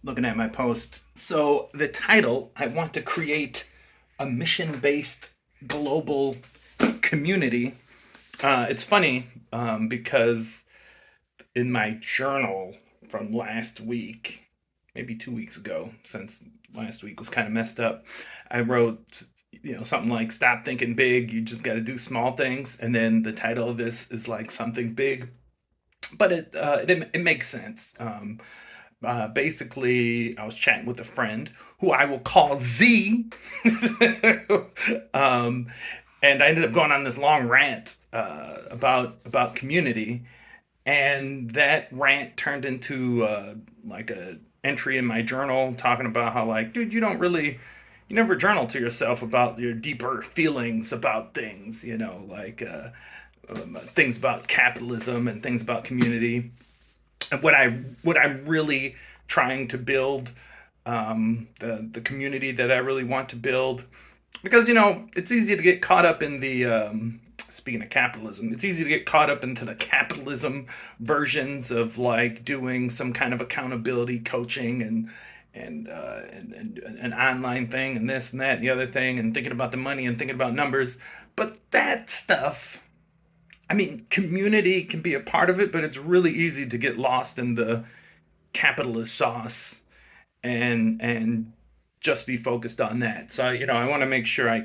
looking at my post. So the title, I want to create a mission-based global community. It's funny because in my journal from last week, maybe 2 weeks ago, since last week was kind of messed up, I wrote, something like "Stop thinking big. You just got to do small things." And then the title of this is like something big, but it makes sense. Basically, I was chatting with a friend who I will call Z, um, and I ended up going on this long rant about community, and that rant turned into like a entry in my journal talking about how, like, dude, you never journal to yourself about your deeper feelings about things, like things about capitalism and things about community. And what I'm really trying to build, the community that I really want to build, because it's easy to get caught up in the speaking of capitalism, it's easy to get caught up into the capitalism versions of like doing some kind of accountability coaching and an online thing and this and that and the other thing and thinking about the money and thinking about numbers. But that stuff, I mean, community can be a part of it, but it's really easy to get lost in the capitalist sauce and just be focused on that. So I want to make sure I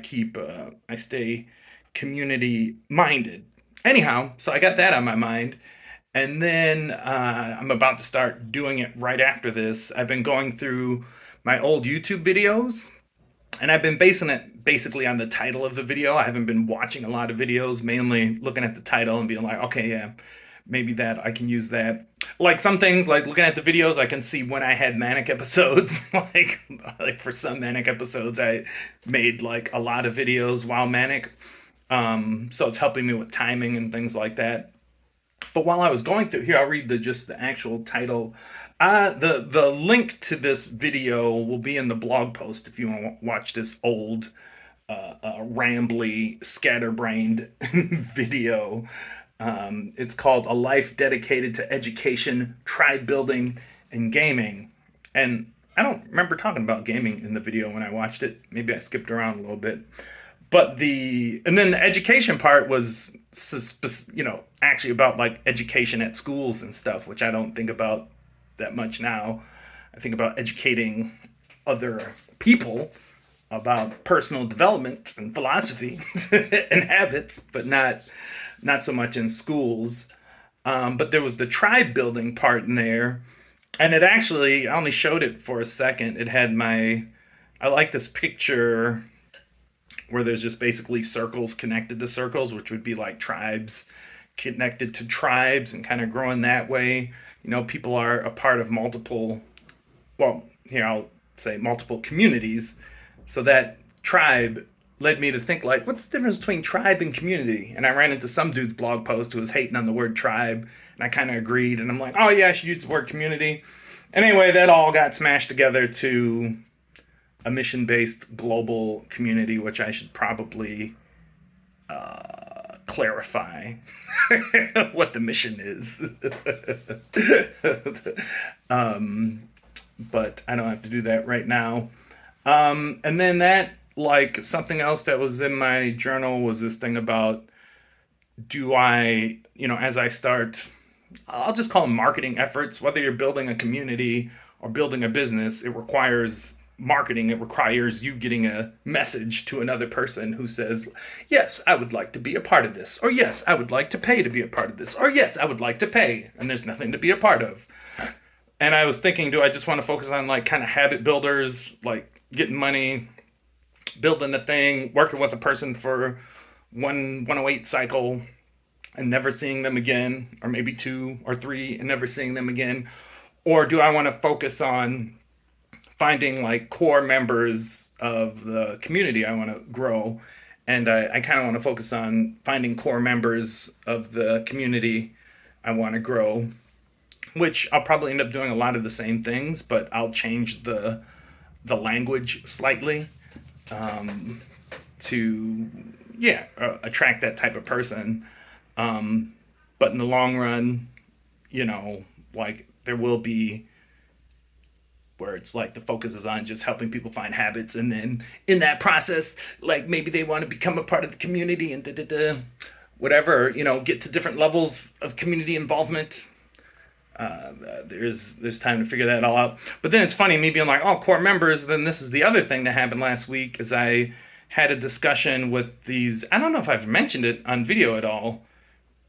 stay community minded. Anyhow, so I got that on my mind, and then I'm about to start doing it right after this. I've been going through my old YouTube videos, and I've been basing it basically on the title of the video. I haven't been watching a lot of videos, mainly looking at the title and being like, okay, yeah, maybe that I can use that. Like some things, like looking at the videos, I can see when I had manic episodes. like for some manic episodes, I made like a lot of videos while manic. So it's helping me with timing and things like that. But while I was going through here, I'll read the actual title. The link to this video will be in the blog post if you want to watch this old, rambly, scatterbrained video. It's called "A Life Dedicated to Education, Tribe Building, and Gaming." And I don't remember talking about gaming in the video when I watched it. Maybe I skipped around a little bit. But and then the education part was, actually about like education at schools and stuff, which I don't think about that much now. I think about educating other people about personal development and philosophy and habits, but not so much in schools. But there was the tribe building part in there, and it actually, I only showed it for a second. It had I like this picture where there's just basically circles connected to circles, which would be like tribes connected to tribes and kind of growing that way. People are a part of multiple, well, here I'll say multiple communities. So that tribe led me to think, like, what's the difference between tribe and community? And I ran into some dude's blog post who was hating on the word tribe, and I kind of agreed. And I'm like, oh yeah, I should use the word community. Anyway, that all got smashed together to a mission-based global community, which I should probably clarify what the mission is. But I don't have to do that right now. And then like something else that was in my journal was this thing about, do I, as I start, I'll just call them marketing efforts. Whether you're building a community or building a business, it requires marketing. It requires you getting a message to another person who says, yes, I would like to be a part of this, or yes, I would like to pay to be a part of this, or yes, I would like to pay and there's nothing to be a part of. And I was thinking, do I just want to focus on like kind of habit builders, like getting money, building a thing, working with a person for 108 cycle and never seeing them again, or maybe 2 or 3 and never seeing them again? Or do I want to focus on finding like core members of the community I want to grow? And I kind of want to focus on finding core members of the community I want to grow, which I'll probably end up doing a lot of the same things, but I'll change the language slightly, to, yeah, attract that type of person. But in the long run, like there will be where it's like the focus is on just helping people find habits, and then in that process, like maybe they want to become a part of the community and whatever, get to different levels of community involvement. There's time to figure that all out. But then it's funny, me being like, oh, core members. Then this is the other thing that happened last week, is I had a discussion with these. I don't know if I've mentioned it on video at all,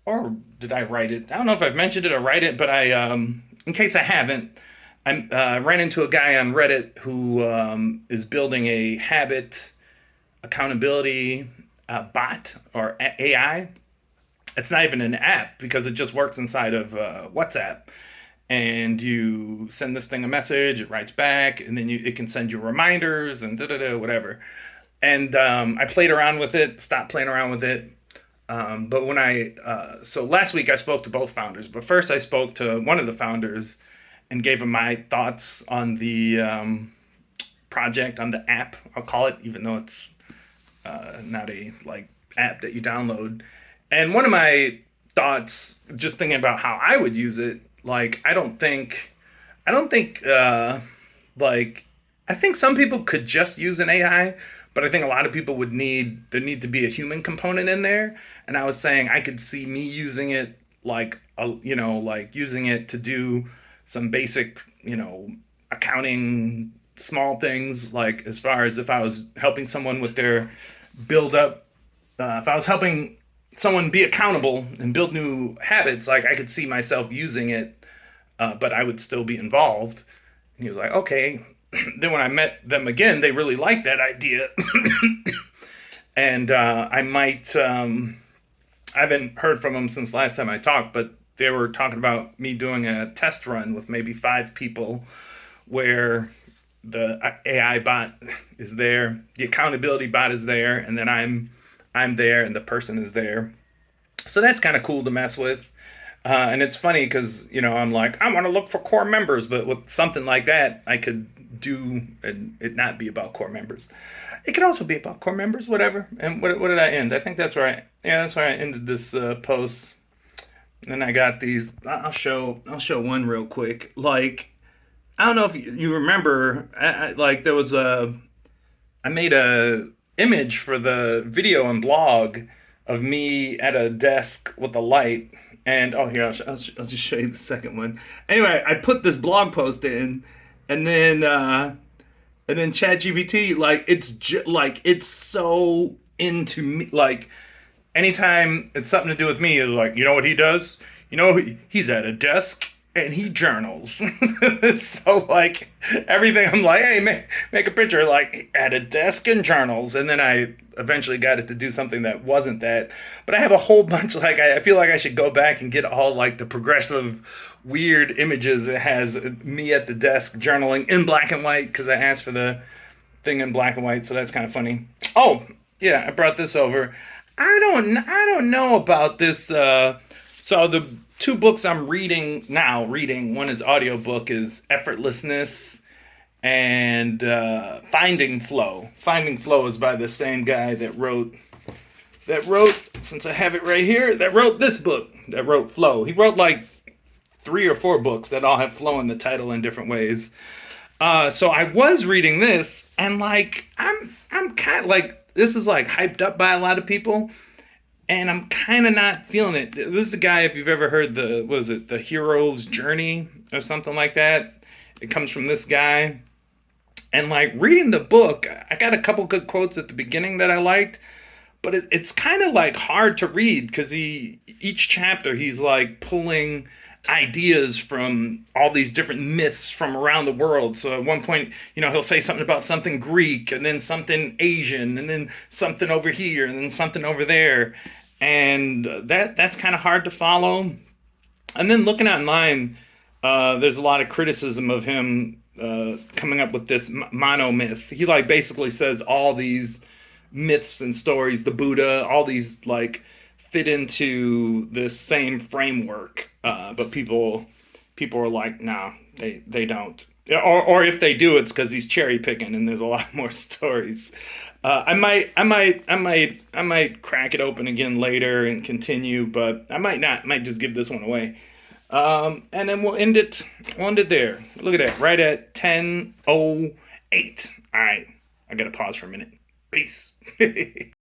or did I write it? I don't know if I've mentioned it or write it, but in case I haven't, I ran into a guy on Reddit who is building a habit accountability bot, or AI. It's not even an app because it just works inside of WhatsApp. And you send this thing a message, it writes back, and then it can send you reminders and whatever. And I played around with it, stopped playing around with it. But so last week I spoke to both founders, but first I spoke to one of the founders and gave him my thoughts on the project, on the app, I'll call it, even though it's not a app that you download. And one of my thoughts, just thinking about how I would use it, I think some people could just use an AI, but I think a lot of people there need to be a human component in there. And I was saying I could see me using it using it to do some basic, accounting, small things, like as far as if I was helping someone with their build up, if I was helping someone be accountable and build new habits, I could see myself using it, but I would still be involved. And he was like, okay. Then when I met them again, they really liked that idea. And I haven't heard from them since last time I talked, but they were talking about me doing a test run with maybe 5 people where the AI bot is there, the accountability bot is there, and then I'm there and the person is there. So that's kind of cool to mess with. And it's funny because, I'm like, I want to look for core members, but with something like that, I could do and it not be about core members. It could also be about core members, whatever. And what did I end? I think that's where I ended this post. And then I got these. I'll show one real quick. I don't know if you remember, there was I made a image for the video and blog of me at a desk with a light. And here, I'll just show you the second one. Anyway, I put this blog post in, and then ChatGPT, it's so into me. Anytime it's something to do with me, it's like, you know what he does? He's at a desk and he journals. So everything, I'm like, hey, make a picture at a desk and journals. And then I eventually got it to do something that wasn't that. But I have a whole bunch, I feel like I should go back and get all the progressive weird images. It has me at the desk journaling in black and white because I asked for the thing in black and white. So that's kind of funny. Oh, yeah, I brought this over. I don't know about this. So the 2 books I'm reading, one is audiobook, is Effortlessness and Finding Flow. Finding Flow is by the same guy that wrote, since I have it right here, that wrote this book, that wrote Flow. He wrote 3 or 4 books that all have flow in the title in different ways. So I was reading this, and I'm kind of this is hyped up by a lot of people. And I'm kind of not feeling it. This is the guy, if you've ever heard the Hero's Journey or something like that. It comes from this guy. And reading the book, I got a couple good quotes at the beginning that I liked. But it's kind of hard to read because each chapter he's pulling ideas from all these different myths from around the world. So at one point, he'll say something about something Greek, and then something Asian, and then something over here, and then something over there. And that's kind of hard to follow. And then looking online, there's a lot of criticism of him coming up with this monomyth. He basically says all these myths and stories, the Buddha, all these fit into this same framework. But people are like, no, they don't. Or if they do, it's because he's cherry picking, and there's a lot more stories. I might crack it open again later and continue, but I might not. I might just give this one away. And then we'll end it. We'll end it there. Look at that, right at 10:08. All right, I gotta pause for a minute. Peace.